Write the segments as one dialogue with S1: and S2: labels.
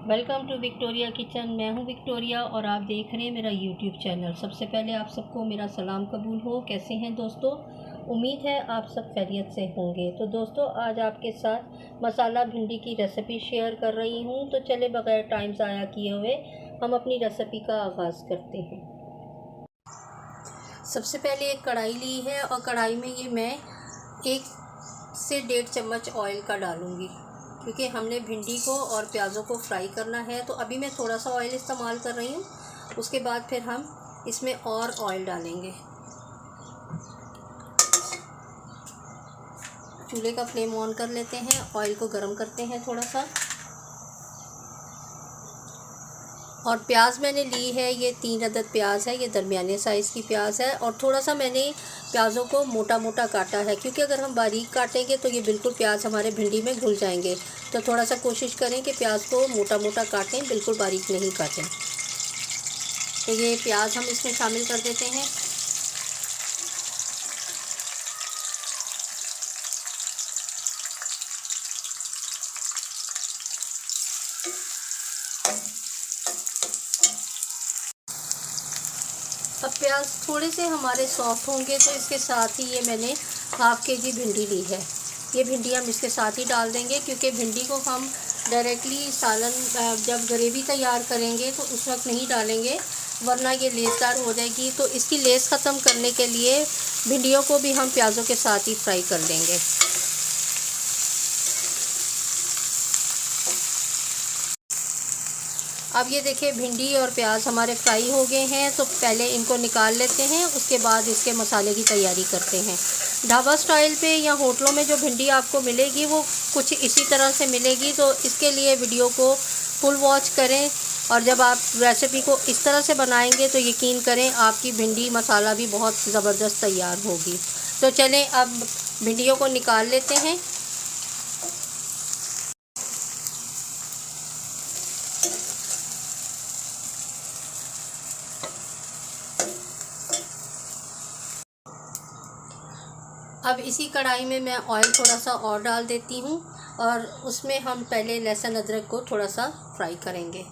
S1: Welcome to Victoria kitchen. मैं हूं Victoria और आप देख रहे हैं मेरा यूट्यूब चैनल। सबसे पहले आप सबको मेरा सलाम कबूल हो। कैसे हैं दोस्तों? उम्मीद है आप सब खैरियत से होंगे। तो दोस्तों, आज आपके साथ मसाला भिंडी की रेसिपी शेयर कर रही हूं। तो चले बगैर टाइम ज़ाया किए हुए हम अपनी रेसिपी का आगाज़ करते हैं। सबसे पहले एक कढ़ाई ली है और कढ़ाई में ये मैं 1 से 1.5 चम्मच ऑयल का डालूँगी, क्योंकि हमने भिंडी को और प्याज़ों को फ्राई करना है। तो अभी मैं थोड़ा सा ऑयल इस्तेमाल कर रही हूँ, उसके बाद फिर हम इसमें और ऑयल डालेंगे। चूल्हे का फ्लेम ऑन कर लेते हैं, ऑयल को गर्म करते हैं थोड़ा सा। और प्याज मैंने ली है, ये 3 अदद प्याज है, ये दरमियाने साइज़ की प्याज है। और थोड़ा सा मैंने प्याज़ों को मोटा मोटा काटा है, क्योंकि अगर हम बारीक काटेंगे तो ये बिल्कुल प्याज हमारे भिंडी में घुल जाएंगे। तो थोड़ा सा कोशिश करें कि प्याज को मोटा मोटा काटें, बिल्कुल बारीक नहीं काटें। तो ये प्याज हम इसमें शामिल कर देते हैं। अब प्याज थोड़े से हमारे सॉफ्ट होंगे तो इसके साथ ही ये मैंने हाफ़ के जी भिंडी ली है। ये भिंडी हम इसके साथ ही डाल देंगे, क्योंकि भिंडी को हम डायरेक्टली सालन जब ग्रेवी तैयार करेंगे तो उस वक्त नहीं डालेंगे, वरना ये लेसदार हो जाएगी। तो इसकी लेस ख़त्म करने के लिए भिंडियों को भी हम प्याज़ों के साथ ही फ्राई कर लेंगे। अब ये देखिए, भिंडी और प्याज हमारे फ्राई हो गए हैं। तो पहले इनको निकाल लेते हैं, उसके बाद इसके मसाले की तैयारी करते हैं। ढाबा स्टाइल पे या होटलों में जो भिंडी आपको मिलेगी वो कुछ इसी तरह से मिलेगी। तो इसके लिए वीडियो को फुल वॉच करें, और जब आप रेसिपी को इस तरह से बनाएंगे तो यकीन करें आपकी भिंडी मसाला भी बहुत ज़बरदस्त तैयार होगी। तो चलें अब भिंडियों को निकाल लेते हैं। अब इसी कढ़ाई में मैं ऑयल थोड़ा सा और डाल देती हूँ, और उसमें हम पहले लहसुन अदरक को थोड़ा सा फ्राई करेंगे।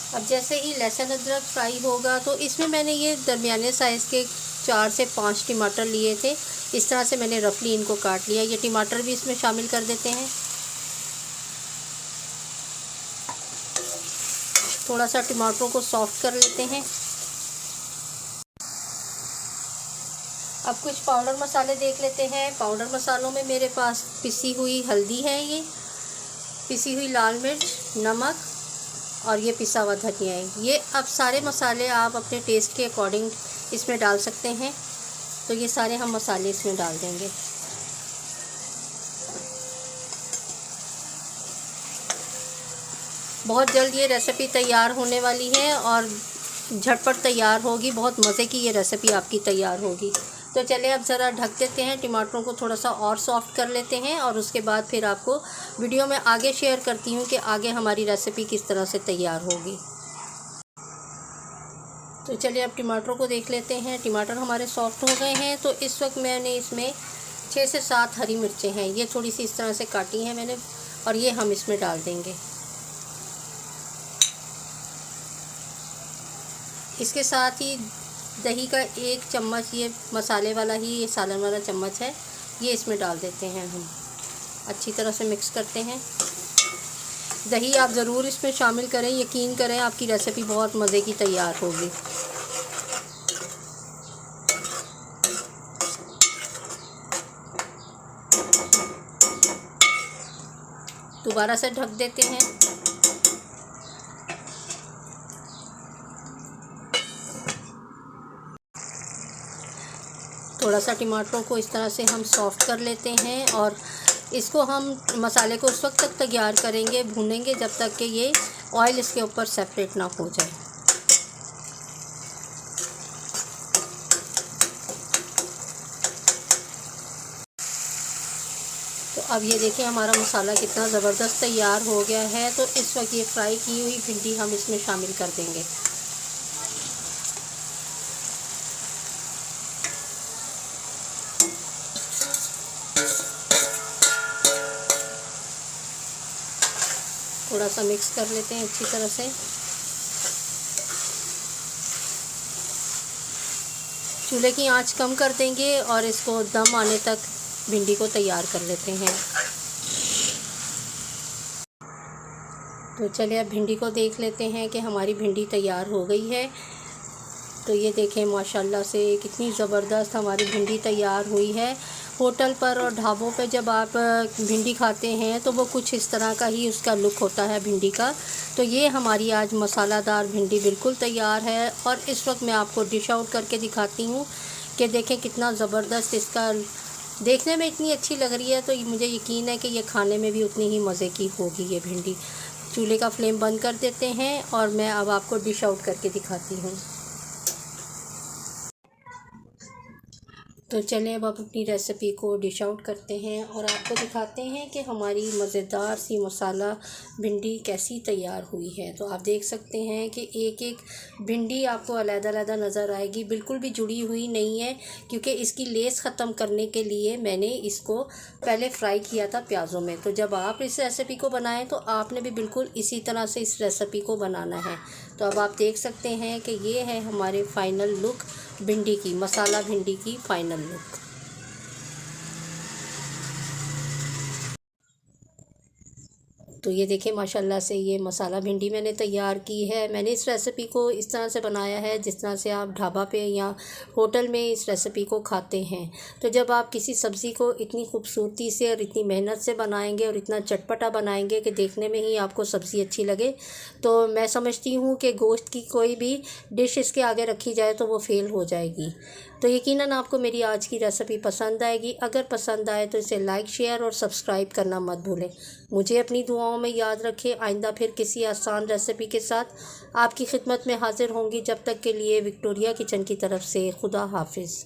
S1: अब जैसे ही लहसुन अदरक फ्राई होगा तो इसमें मैंने ये दरमियाने साइज़ के 4 से 5 टमाटर लिए थे। इस तरह से मैंने रफली इनको काट लिया। ये टमाटर भी इसमें शामिल कर देते हैं। थोड़ा सा टमाटरों को सॉफ्ट कर लेते हैं। अब कुछ पाउडर मसाले देख लेते हैं। पाउडर मसालों में मेरे पास पिसी हुई हल्दी है, ये पिसी हुई लाल मिर्च, नमक और ये पिसा हुआ धनिया है। ये अब सारे मसाले आप अपने टेस्ट के अकॉर्डिंग इसमें डाल सकते हैं। तो ये सारे हम मसाले इसमें डाल देंगे। बहुत जल्द ये रेसिपी तैयार होने वाली है और झटपट तैयार होगी। बहुत मज़े की ये रेसिपी आपकी तैयार होगी। तो चलिए अब ज़रा ढक देते हैं, टमाटरों को थोड़ा सा और सॉफ्ट कर लेते हैं, और उसके बाद फिर आपको वीडियो में आगे शेयर करती हूँ कि आगे हमारी रेसिपी किस तरह से तैयार होगी। तो चलिए अब टमाटरों को देख लेते हैं। टमाटर हमारे सॉफ्ट हो गए हैं। तो इस वक्त मैंने इसमें 6 से 7 हरी मिर्चें हैं, ये थोड़ी सी इस तरह से काटी हैं मैंने, और ये हम इसमें डाल देंगे। इसके साथ ही दही का 1 चम्मच, ये मसाले वाला ही ये सालन वाला चम्मच है, ये इसमें डाल देते हैं। हम अच्छी तरह से मिक्स करते हैं। दही आप ज़रूर इसमें शामिल करें, यकीन करें आपकी रेसिपी बहुत मज़े की तैयार होगी। दोबारा से ढक देते हैं। थोड़ा सा टमाटरों को इस तरह से हम सॉफ्ट कर लेते हैं, और इसको हम मसाले को उस वक्त तक तैयार करेंगे, भूनेंगे, जब तक कि ये ऑयल इसके ऊपर सेपरेट ना हो जाए। तो अब ये देखिए हमारा मसाला कितना ज़बरदस्त तैयार हो गया है। तो इस वक्त ये फ्राई की हुई भिंडी हम इसमें शामिल कर देंगे। थोड़ा सा मिक्स कर लेते हैं अच्छी तरह से। चूल्हे की आंच कम कर देंगे और इसको दम आने तक भिंडी को तैयार कर लेते हैं। तो चलिए अब भिंडी को देख लेते हैं कि हमारी भिंडी तैयार हो गई है। तो ये देखें माशाल्लाह से कितनी ज़बरदस्त हमारी भिंडी तैयार हुई है। होटल पर और ढाबों पर जब आप भिंडी खाते हैं तो वो कुछ इस तरह का ही उसका लुक होता है भिंडी का। तो ये हमारी आज मसालादार भिंडी बिल्कुल तैयार है। और इस वक्त मैं आपको डिश आउट करके दिखाती हूँ कि देखें कितना ज़बरदस्त इसका देखने में इतनी अच्छी लग रही है। तो मुझे यकीन है कि ये खाने में भी उतनी ही मज़े की होगी ये भिंडी। चूल्हे का फ्लेम बंद कर देते हैं और मैं अब आपको डिश आउट करके दिखाती हूँ। तो चलें अब अपनी रेसिपी को डिश आउट करते हैं और आपको दिखाते हैं कि हमारी मज़ेदार सी मसाला भिंडी कैसी तैयार हुई है। तो आप देख सकते हैं कि एक एक भिंडी आपको अलग-अलग नज़र आएगी, बिल्कुल भी जुड़ी हुई नहीं है, क्योंकि इसकी लेस ख़त्म करने के लिए मैंने इसको पहले फ्राई किया था प्याज़ों में। तो जब आप इस रेसिपी को बनाएं तो आपने भी बिल्कुल इसी तरह से इस रेसिपी को बनाना है। तो अब आप देख सकते हैं कि ये है हमारे फ़ाइनल लुक भिंडी की, मसाला भिंडी की फ़ाइनल लुक। तो ये देखिए माशाल्लाह से ये मसाला भिंडी मैंने तैयार की है। मैंने इस रेसिपी को इस तरह से बनाया है जिस तरह से आप ढाबा पे या होटल में इस रेसिपी को खाते हैं। तो जब आप किसी सब्ज़ी को इतनी खूबसूरती से और इतनी मेहनत से बनाएंगे और इतना चटपटा बनाएंगे कि देखने में ही आपको सब्ज़ी अच्छी लगे, तो मैं समझती हूँ कि गोश्त की कोई भी डिश इसके आगे रखी जाए तो वो फ़ेल हो जाएगी। तो यकीनन आपको मेरी आज की रेसिपी पसंद आएगी। अगर पसंद आए तो इसे लाइक, शेयर और सब्सक्राइब करना मत भूलें। मुझे अपनी दुआओं में याद रखें। आइंदा फिर किसी आसान रेसिपी के साथ आपकी खिदमत में हाज़िर होंगी। जब तक के लिए विक्टोरिया किचन की तरफ से खुदा हाफिज़।